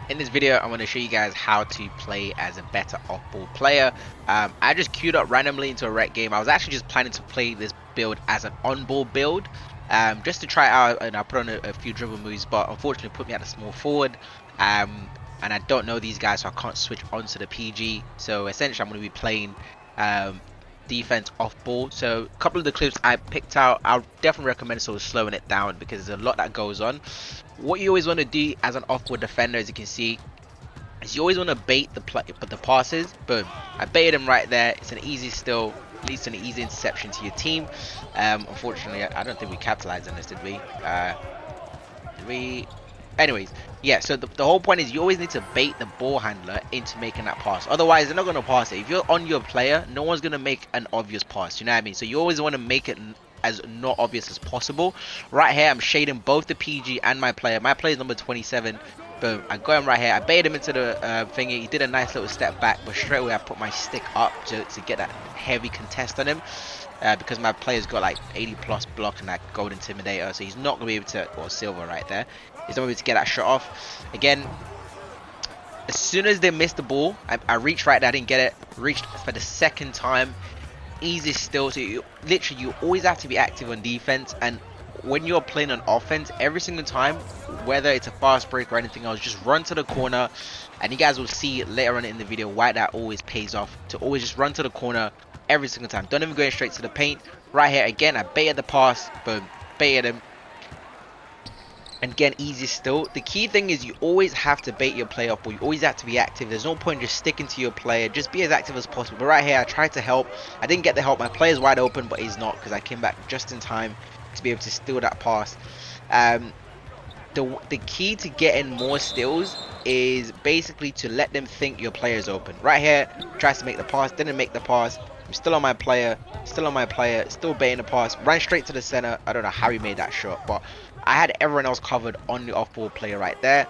In this video, I'm going to show you guys how to play as a better off-ball player. I just queued up randomly into a rec game. I was actually just planning to play this build as an on-ball build, just to try it out, and I put on a few dribble moves, but unfortunately put me at a small forward. And I don't know these guys, so I can't switch onto the PG. So essentially, I'm going to be playing defense off ball. So a couple of the clips I picked out, I'll definitely recommend sort of slowing it down because there's a lot that goes on. What you always want to do as an off-ball defender, as you can see, is you always want to bait the passes. Boom, I baited him right there. It's an easy steal, leads to an easy interception to your team. Unfortunately, I don't think we capitalized on this, did we? Did we? Anyways, yeah, so the whole point is you always need to bait the ball handler into making that pass. Otherwise, they're not going to pass it. If you're on your player, no one's going to make an obvious pass. You know what I mean? So you always want to make it as not obvious as possible. Right here, I'm shading both the PG and my player. My player is number 27. Boom, I got him right here. I baited him into the thingy. He did a nice little step back, but straight away I put my stick up to get that heavy contest on him. Because my player's got like 80 plus block and that gold intimidator, so he's not going to be able to, or silver right there, he's not going to be able to get that shot off. Again, as soon as they missed the ball, I reached right there, I didn't get it, reached for the second time, easy still. So you always have to be active on defense, and when you're playing on offense, every single time, whether it's a fast break or anything else, just run to the corner, and you guys will see later on in the video why that always pays off, to always just run to the corner every single time. Don't even go straight to the paint. Right here again, I baited the pass, boom, baited him, and again, easy still. The key thing is you always have to bait your player up, or you always have to be active. There's no point just sticking to your player, just be as active as possible. But right here, I tried to help, I didn't get the help. My player's wide open, but he's not, because I came back just in time to be able to steal that pass. The key to getting more steals is basically to let them think your player is open. Right here, tries to make the pass, didn't make the pass. I'm still on my player, still baiting the pass, ran straight to the center. I don't know how he made that shot, but I had everyone else covered on the off-ball player right there.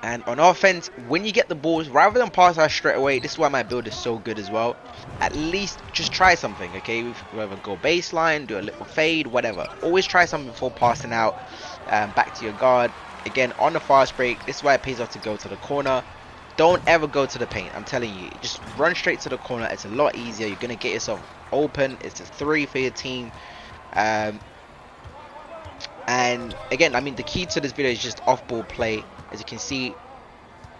And on offense, when you get the balls, rather than pass out straight away, this is why my build is so good as well. At least just try something, okay? Whether go baseline, do a little fade, whatever. Always try something before passing out back to your guard. Again, on the fast break, this is why it pays off to go to the corner. Don't ever go to the paint. I'm telling you, just run straight to the corner. It's a lot easier. You're gonna get yourself open. It's a 3 for your team. And again, I mean, the key to this video is just off-ball play. As you can see,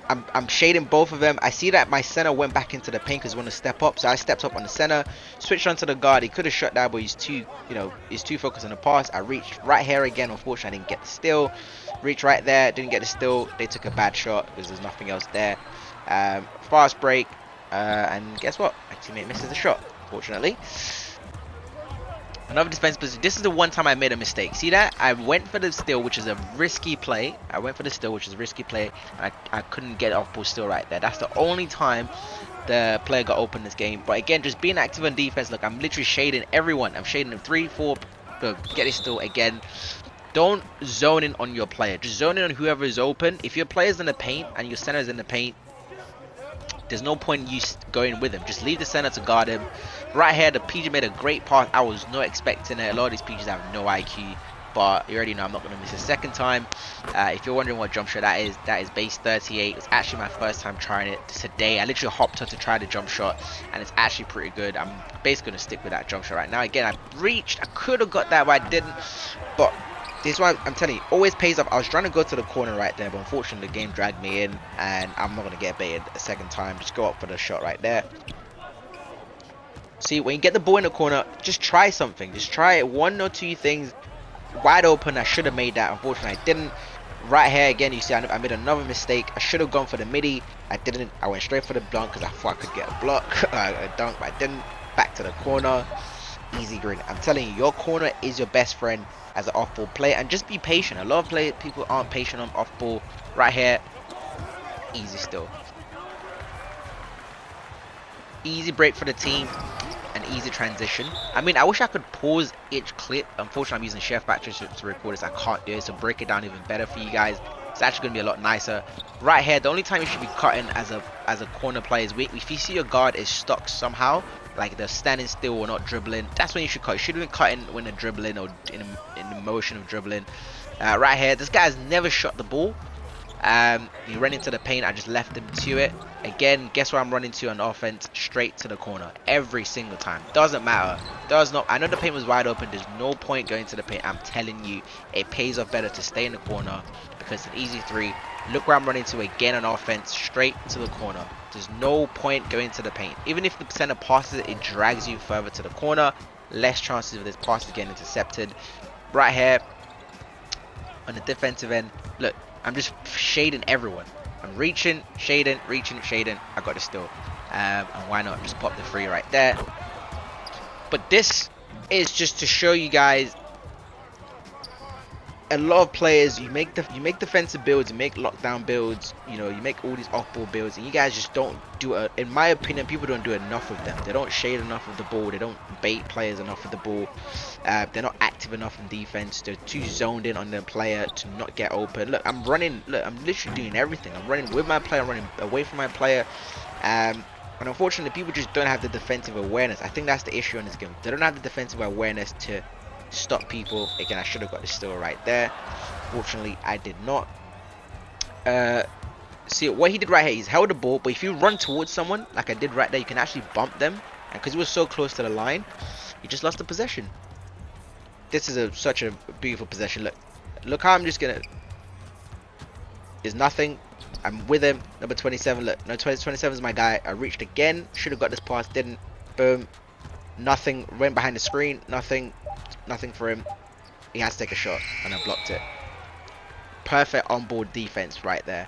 I'm shading both of them. I see that my center went back into the paint because he wanted to step up, so I stepped up on the center, switched onto the guard. He could have shut down, but he's too focused on the pass. I reached right here again. Unfortunately, I didn't get the steal. Reached right there, didn't get the steal. They took a bad shot because there's nothing else there. Fast break, and guess what? My teammate misses the shot, unfortunately. Another defense position. This is the one time I made a mistake. See that? I went for the steal, which is a risky play. And I couldn't get off ball steal right there. That's the only time the player got open this game. But again, just being active on defense. Look, I'm literally shading everyone. I'm shading them 3, 4. Get it still again. Don't zone in on your player. Just zone in on whoever is open. If your player's in the paint and your center is in the paint, there's no point in you going with him. Just leave the center to guard him. Right here, the PG made a great pass. I was not expecting it. A lot of these PGs have no IQ, but you already know I'm not going to miss a second time. If you're wondering what jump shot that is base 38. It's actually my first time trying it today. I literally hopped on to try the jump shot, and it's actually pretty good. I'm basically going to stick with that jump shot right now. Again, I reached. I could have got that, but I didn't. But this one, I'm telling you, always pays off. I was trying to go to the corner right there, but unfortunately the game dragged me in, and I'm not going to get baited a second time. Just go up for the shot right there. See, when you get the ball in the corner, just try something. Just try it, 1 or 2 things. Wide open, I should have made that. Unfortunately, I didn't. Right here, again, you see, I made another mistake. I should have gone for the midi. I didn't. I went straight for the dunk because I thought I could get a block, a dunk, but I didn't. Back to the corner. Easy green. I'm telling you, your corner is your best friend as an off-ball player, and just be patient. A lot of people aren't patient on off-ball. Right here, easy still. Easy break for the team, an easy transition. I mean, I wish I could pause each clip. Unfortunately, I'm using Chef Factory to record this. I can't do it, so break it down even better for you guys. It's actually going to be a lot nicer. Right here, the only time you should be cutting as a corner player is if you see your guard is stuck somehow, like they're standing still or not dribbling, that's when you should cut. You should have been cutting when they're dribbling or in the motion of dribbling. Right here, this guy's never shot the ball. He ran into the paint. I just left him to it. Again, guess where I'm running to on offense? Straight to the corner. Every single time. Doesn't matter. Does not. I know the paint was wide open. There's no point going to the paint. I'm telling you, it pays off better to stay in the corner because it's an easy three. Look where I'm running to again on offense. Straight to the corner. There's no point going to the paint. Even if the center passes it, it drags you further to the corner. Less chances of this pass getting intercepted. Right here on the defensive end. Look, I'm just shading everyone. I'm reaching, shading, reaching, shading. I got the steal. And why not just pop the free right there? But this is just to show you guys, a lot of players, you make defensive builds, you make lockdown builds, you know, you make all these off-ball builds, and you guys just don't do it. In my opinion, people don't do enough of them. They don't shade enough of the ball. They don't bait players enough of the ball. They're not active enough in defense. They're too zoned in on their player to not get open. Look, I'm running. Look, I'm literally doing everything. I'm running with my player. I'm running away from my player. And unfortunately, people just don't have the defensive awareness. I think that's the issue in this game. They don't have the defensive awareness to stop people. Again, I should have got the steal right there. Fortunately, I did not. See what he did right here, he's held the ball, but if you run towards someone like I did right there, you can actually bump them, and because he was so close to the line, he just lost the possession. This is such a beautiful possession. Look how I'm just gonna, there's nothing, I'm with him, number 27. Look, no, 27 is my guy. I reached again, should have got this pass, didn't. Boom, nothing, went behind the screen, nothing for him. He has to take a shot, and I blocked it. Perfect on-board defense right there.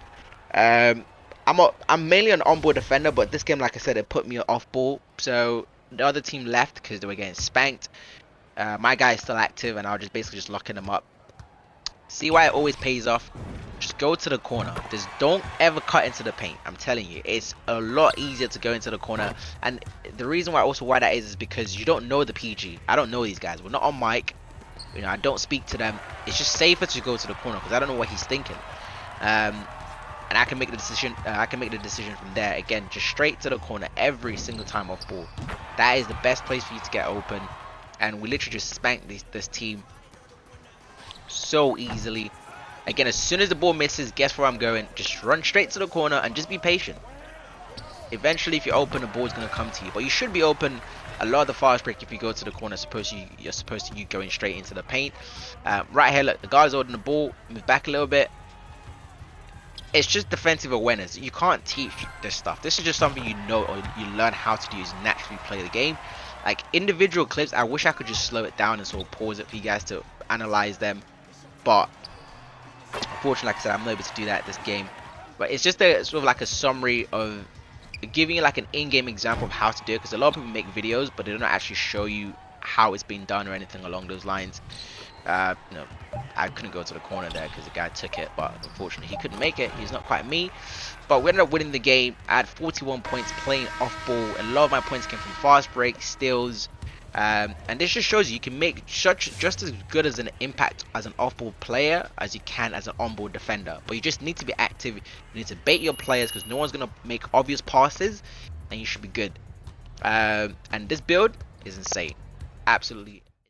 I'm mainly an on-board defender, but this game, like I said, it put me off ball. So the other team left because they were getting spanked. My guy is still active, and I was just basically just locking him up. See why it always pays off? Just go to the corner. Just don't ever cut into the paint. I'm telling you, it's a lot easier to go into the corner. And the reason why that is because you don't know the PG. I don't know these guys. We're not on mic. You know, I don't speak to them. It's just safer to go to the corner because I don't know what he's thinking. And I can make the decision. From there. Again, just straight to the corner every single time off ball. That is the best place for you to get open. And we literally just spanked this team so easily. Again, as soon as the ball misses, guess where I'm going? Just run straight to the corner and just be patient. Eventually, if you're open, the ball's going to come to you. But you should be open a lot of the fast break if you go to the corner. You're supposed to going straight into the paint. Right here, look, the guy's holding the ball. Move back a little bit. It's just defensive awareness. You can't teach this stuff. This is just something you know or you learn how to do is naturally play the game. Like individual clips, I wish I could just slow it down and sort of pause it for you guys to analyze them. But unfortunately, like I said, I'm not able to do that this game. But it's just a sort of like a summary of giving you like an in-game example of how to do it, because a lot of people make videos but they don't actually show you how it's been done or anything along those lines. You know, I couldn't go to the corner there because the guy took it, but unfortunately he couldn't make it. He's not quite me, but we ended up winning the game. I had 41 points playing off ball, and a lot of my points came from fast break, steals, and this just shows you can make just as good as an impact as an off-ball player as you can as an on-ball defender. But you just need to be active. You need to bait your players because no one's gonna make obvious passes, and you should be good. And this build is insane, absolutely